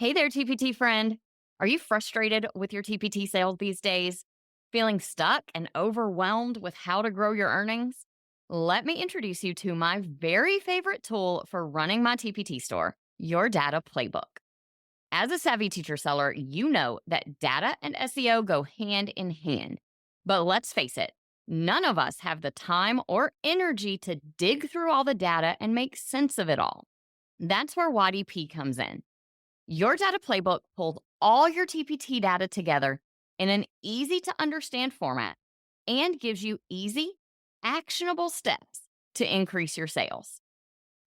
Hey there, TPT friend. Are you frustrated with your TPT sales these days? Feeling stuck and overwhelmed with how to grow your earnings? Let me introduce you to my very favorite tool for running my TPT store, your data playbook. As a savvy teacher seller, you know that data and SEO go hand in hand. But let's face it, none of us have the time or energy to dig through all the data and make sense of it all. That's where YDP comes in. Your data playbook pulls all your TPT data together in an easy to understand format and gives you easy, actionable steps to increase your sales.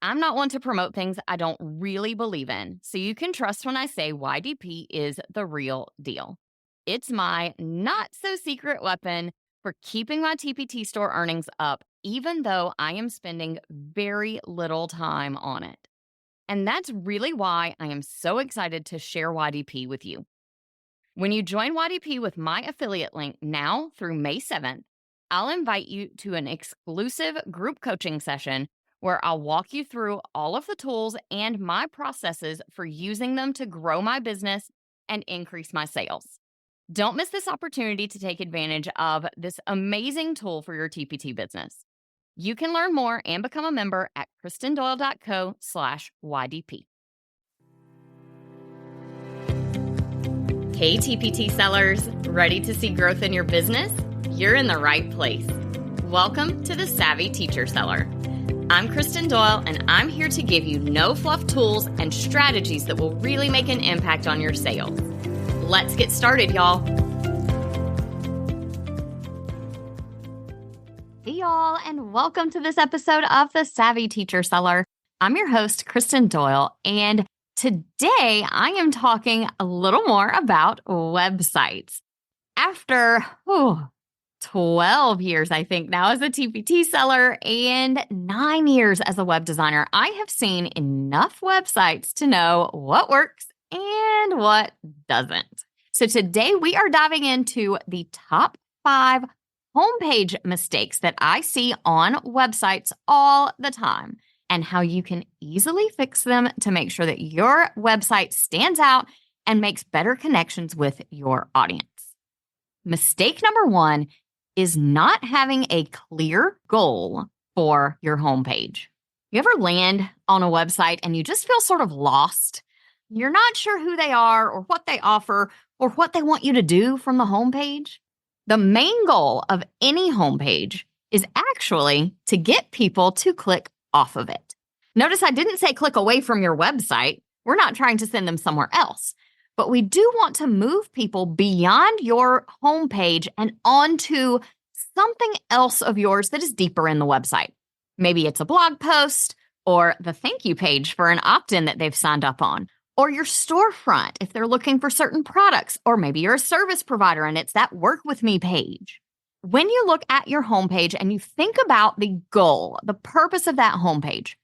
I'm not one to promote things I don't really believe in, so you can trust when I say YDP is the real deal. It's my not so secret weapon for keeping my TPT store earnings up, even though I am spending very little time on it. And that's really why I am so excited to share YDP with you. When you join YDP with my affiliate link now through May 7th, I'll invite you to an exclusive group coaching session where I'll walk you through all of the tools and my processes for using them to grow my business and increase my sales. Don't miss this opportunity to take advantage of this amazing tool for your TPT business. You can learn more and become a member at kristendoyle.co/YDP. Hey, TPT sellers, ready to see growth in your business? You're in the right place. Welcome to the Savvy Teacher Seller. I'm Kristen Doyle, and I'm here to give you no-fluff tools and strategies that will really make an impact on your sales. Let's get started, y'all. Hey, y'all, and welcome to this episode of the Savvy Teacher Seller. I'm your host, Kristen Doyle, and today I am talking a little more about websites. After 12 years, I think now as a TPT seller and 9 years as a web designer, I have seen enough websites to know what works and what doesn't. So today we are diving into the top 5 homepage mistakes that I see on websites all the time and how you can easily fix them to make sure that your website stands out and makes better connections with your audience. Mistake number 1 is not having a clear goal for your homepage. You ever land on a website and you just feel sort of lost? You're not sure who they are or what they offer or what they want you to do from the homepage? The main goal of any homepage is actually to get people to click off of it. Notice I didn't say click away from your website. We're not trying to send them somewhere else. But we do want to move people beyond your homepage and onto something else of yours that is deeper in the website. Maybe it's a blog post or the thank you page for an opt-in that they've signed up on, or your storefront if they're looking for certain products, or maybe you're a service provider and it's that work with me page. When you look at your homepage and you think about the goal, the purpose of that homepage,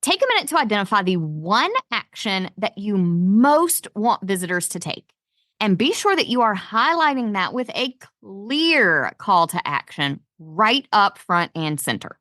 take a minute to identify the one action that you most want visitors to take. And be sure that you are highlighting that with a clear call to action right up front and center.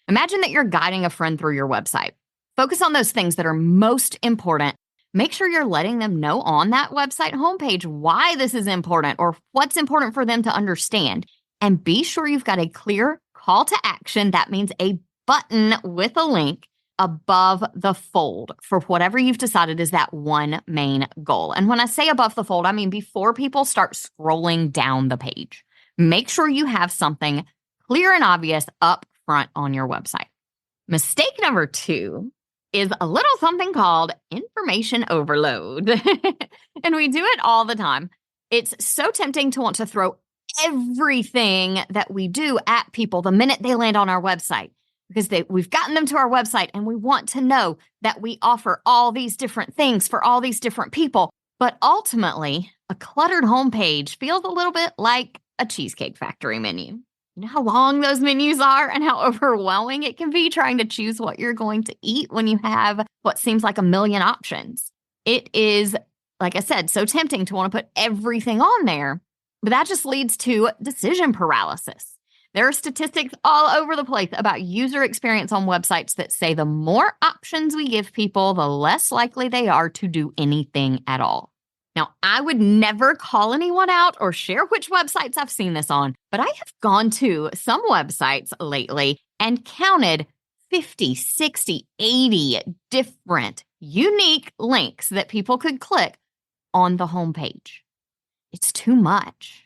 Imagine that you're guiding a friend through your website. Focus on those things that are most important. Make sure you're letting them know on that website homepage why this is important or what's important for them to understand. And be sure you've got a clear call to action. That means a button with a link above the fold for whatever you've decided is that one main goal. And when I say above the fold, I mean before people start scrolling down the page. Make sure you have something clear and obvious up front on your website. Mistake number 2 is a little something called information overload. And we do it all the time. It's so tempting to want to throw everything that we do at people the minute they land on our website, because we've gotten them to our website and we want to know that we offer all these different things for all these different people. But ultimately, a cluttered homepage feels a little bit like a Cheesecake Factory menu. You know how long those menus are and how overwhelming it can be trying to choose what you're going to eat when you have what seems like a million options. It is, like I said, so tempting to want to put everything on there, but that just leads to decision paralysis. There are statistics all over the place about user experience on websites that say the more options we give people, the less likely they are to do anything at all. Now, I would never call anyone out or share which websites I've seen this on, but I have gone to some websites lately and counted 50, 60, 80 different unique links that people could click on the homepage. It's too much.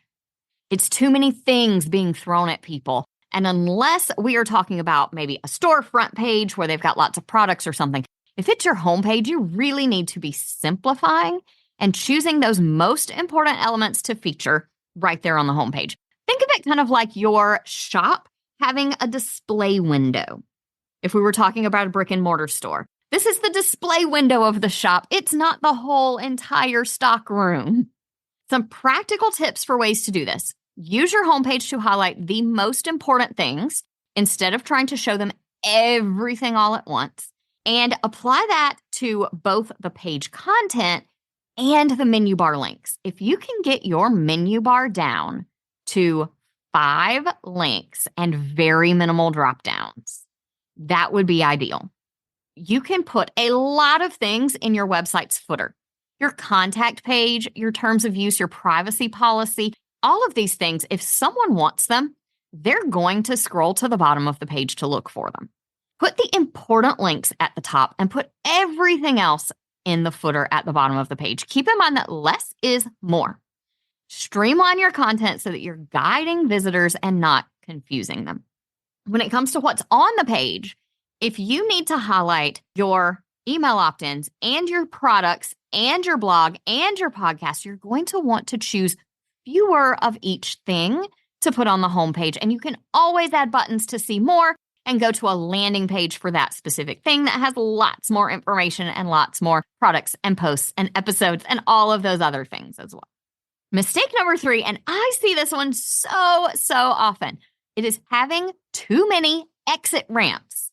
It's too many things being thrown at people. And unless we are talking about maybe a storefront page where they've got lots of products or something, if it's your homepage, you really need to be simplifying and choosing those most important elements to feature right there on the homepage. Think of it kind of like your shop having a display window. If we were talking about a brick and mortar store, this is the display window of the shop. It's not the whole entire stock room. Some practical tips for ways to do this. Use your homepage to highlight the most important things instead of trying to show them everything all at once. And apply that to both the page content and the menu bar links. If you can get your menu bar down to 5 links and very minimal drop downs, that would be ideal. You can put a lot of things in your website's footer. Your contact page, your terms of use, your privacy policy, all of these things, if someone wants them, they're going to scroll to the bottom of the page to look for them. Put the important links at the top and put everything else in the footer at the bottom of the page. Keep in mind that less is more. Streamline your content so that you're guiding visitors and not confusing them. When it comes to what's on the page, if you need to highlight your email opt-ins and your products and your blog and your podcast, you're going to want to choose fewer of each thing to put on the homepage. And you can always add buttons to see more and go to a landing page for that specific thing that has lots more information and lots more products and posts and episodes and all of those other things as well. Mistake number 3, and I see this one so often, it is having too many exit ramps.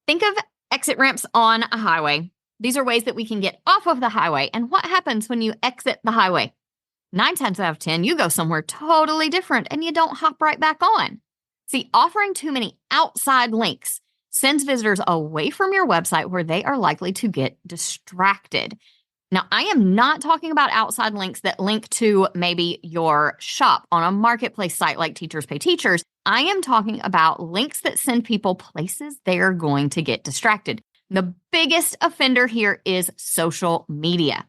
Think of exit ramps on a highway. These are ways that we can get off of the highway. And what happens when you exit the highway? 9 times out of 10, you go somewhere totally different and you don't hop right back on. See, offering too many outside links sends visitors away from your website where they are likely to get distracted. Now, I am not talking about outside links that link to maybe your shop on a marketplace site like Teachers Pay Teachers. I am talking about links that send people places they're going to get distracted. The biggest offender here is social media.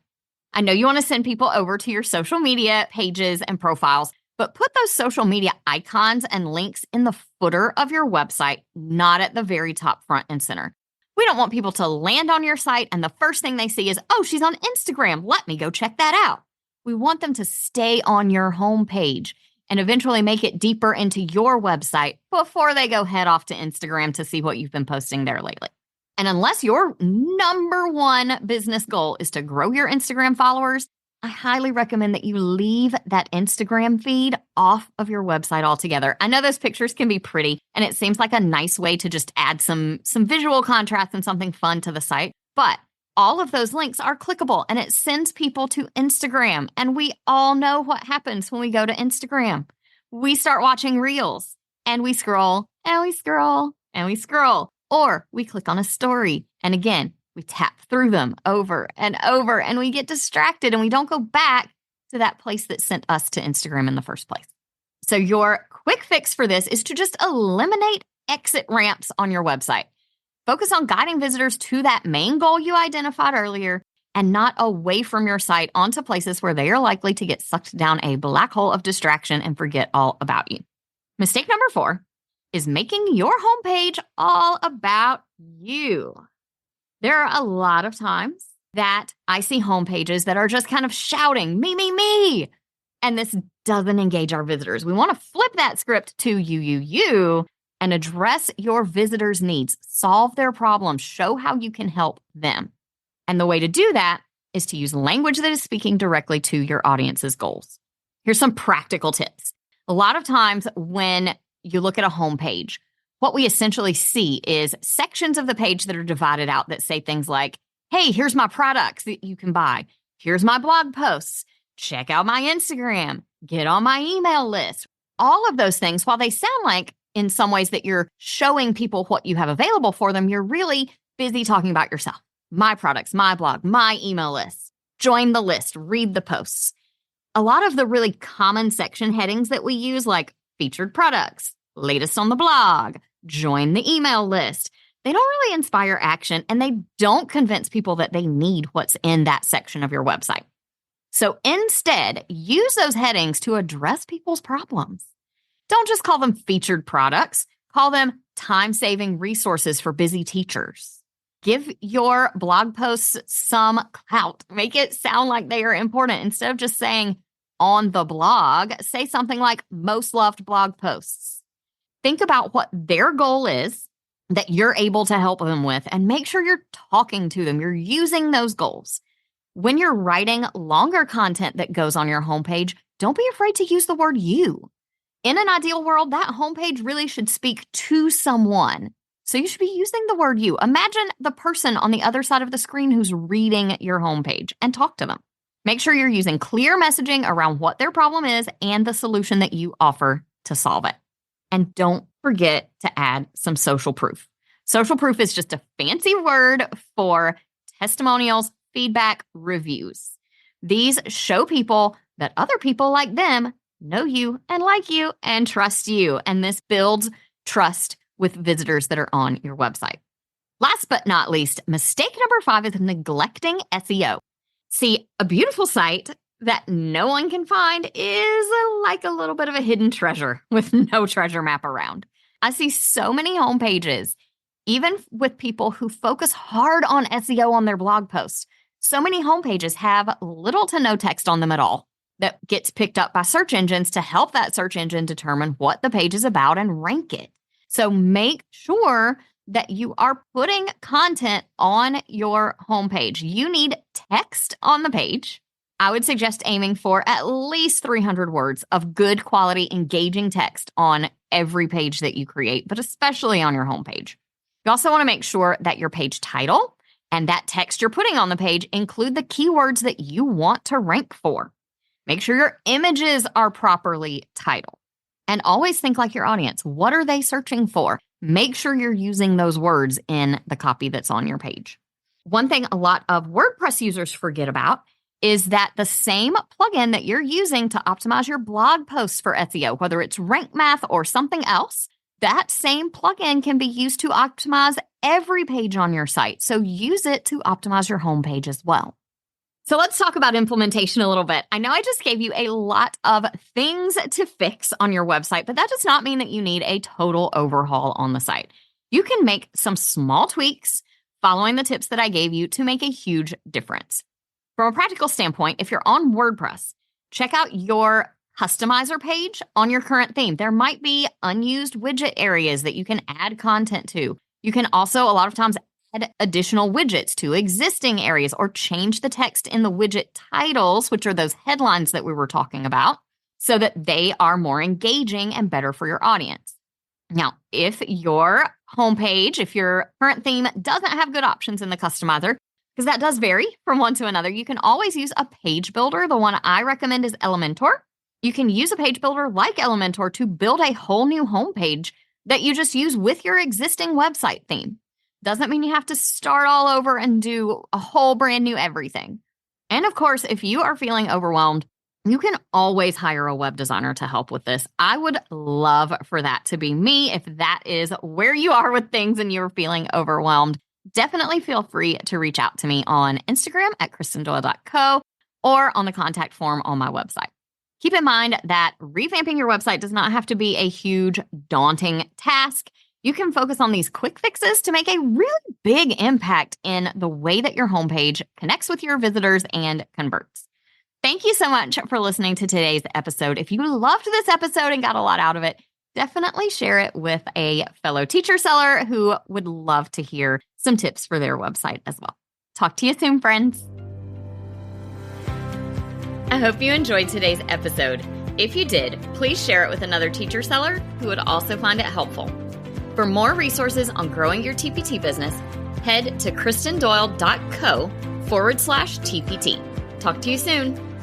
I know you want to send people over to your social media pages and profiles, but put those social media icons and links in the footer of your website, not at the very top, front, and center. We don't want people to land on your site and the first thing they see is, oh, she's on Instagram. Let me go check that out. We want them to stay on your homepage and eventually make it deeper into your website before they go head off to Instagram to see what you've been posting there lately. And unless your number one business goal is to grow your Instagram followers, I highly recommend that you leave that Instagram feed off of your website altogether. I know those pictures can be pretty, and it seems like a nice way to just add some visual contrast and something fun to the site. But all of those links are clickable, and it sends people to Instagram. And we all know what happens when we go to Instagram. We start watching reels, and we scroll, and we scroll, and we scroll. Or we click on a story, and again, we tap through them over and over, and we get distracted, and we don't go back to that place that sent us to Instagram in the first place. So your quick fix for this is to just eliminate exit ramps on your website. Focus on guiding visitors to that main goal you identified earlier and not away from your site onto places where they are likely to get sucked down a black hole of distraction and forget all about you. Mistake number 4 is making your homepage all about you. There are a lot of times that I see homepages that are just kind of shouting, me, me, me. And this doesn't engage our visitors. We want to flip that script to you, and address your visitors' needs. Solve their problems. Show how you can help them. And the way to do that is to use language that is speaking directly to your audience's goals. Here's some practical tips. A lot of times when you look at a homepage, what we essentially see is sections of the page that are divided out that say things like, hey, here's my products that you can buy. Here's my blog posts. Check out my Instagram. Get on my email list. all of those things, while they sound like in some ways that you're showing people what you have available for them, you're really busy talking about yourself. My products, my blog, my email list. Join the list, read the posts. A lot of the really common section headings that we use, like featured products, latest on the blog, join the email list, they don't really inspire action, and they don't convince people that they need what's in that section of your website. So instead, use those headings to address people's problems. Don't just call them featured products. Call them time-saving resources for busy teachers. Give your blog posts some clout. Make it sound like they are important. Instead of just saying on the blog, say something like most loved blog posts. Think about what their goal is that you're able to help them with, and make sure you're talking to them. You're using those goals. When you're writing longer content that goes on your homepage, don't be afraid to use the word you. In an ideal world, that homepage really should speak to someone. So you should be using the word you. Imagine the person on the other side of the screen who's reading your homepage, and talk to them. Make sure you're using clear messaging around what their problem is and the solution that you offer to solve it. And don't forget to add some social proof. Social proof is just a fancy word for testimonials, feedback, reviews. These show people that other people like them know you and like you and trust you. And this builds trust with visitors that are on your website. Last but not least, mistake number 5 is neglecting SEO. See, a beautiful site that no one can find is like a little bit of a hidden treasure with no treasure map around. I see so many homepages, even with people who focus hard on SEO on their blog posts. So many homepages have little to no text on them at all that gets picked up by search engines to help that search engine determine what the page is about and rank it. So make sure that you are putting content on your homepage. You need text on the page. I would suggest aiming for at least 300 words of good quality, engaging text on every page that you create, but especially on your homepage. You also want to make sure that your page title and that text you're putting on the page include the keywords that you want to rank for. Make sure your images are properly titled. And always think like your audience. What are they searching for? Make sure you're using those words in the copy that's on your page. One thing a lot of WordPress users forget about is that the same plugin that you're using to optimize your blog posts for SEO, whether it's Rank Math or something else, that same plugin can be used to optimize every page on your site. So use it to optimize your homepage as well. So let's talk about implementation a little bit. I know I just gave you a lot of things to fix on your website, but that does not mean that you need a total overhaul on the site. You can make some small tweaks following the tips that I gave you to make a huge difference. From a practical standpoint, if you're on WordPress, check out your customizer page on your current theme. There might be unused widget areas that you can add content to. You can also, a lot of times, add additional widgets to existing areas or change the text in the widget titles, which are those headlines that we were talking about, so that they are more engaging and better for your audience. Now, if your homepage, if your current theme doesn't have good options in the customizer, because that does vary from one to another, you can always use a page builder. The one I recommend is Elementor. You can use a page builder like Elementor to build a whole new homepage that you just use with your existing website theme. Doesn't mean you have to start all over and do a whole brand new everything. And of course, if you are feeling overwhelmed, you can always hire a web designer to help with this. I would love for that to be me. If that is where you are with things and you're feeling overwhelmed, definitely feel free to reach out to me on Instagram at kristendoyle.co or on the contact form on my website. Keep in mind that revamping your website does not have to be a huge, daunting task. You can focus on these quick fixes to make a really big impact in the way that your homepage connects with your visitors and converts. Thank you so much for listening to today's episode. If you loved this episode and got a lot out of it, definitely share it with a fellow teacher seller who would love to hear some tips for their website as well. Talk to you soon, friends. I hope you enjoyed today's episode. If you did, please share it with another teacher seller who would also find it helpful. For more resources on growing your TPT business, head to kristendoyle.co/TPT. Talk to you soon.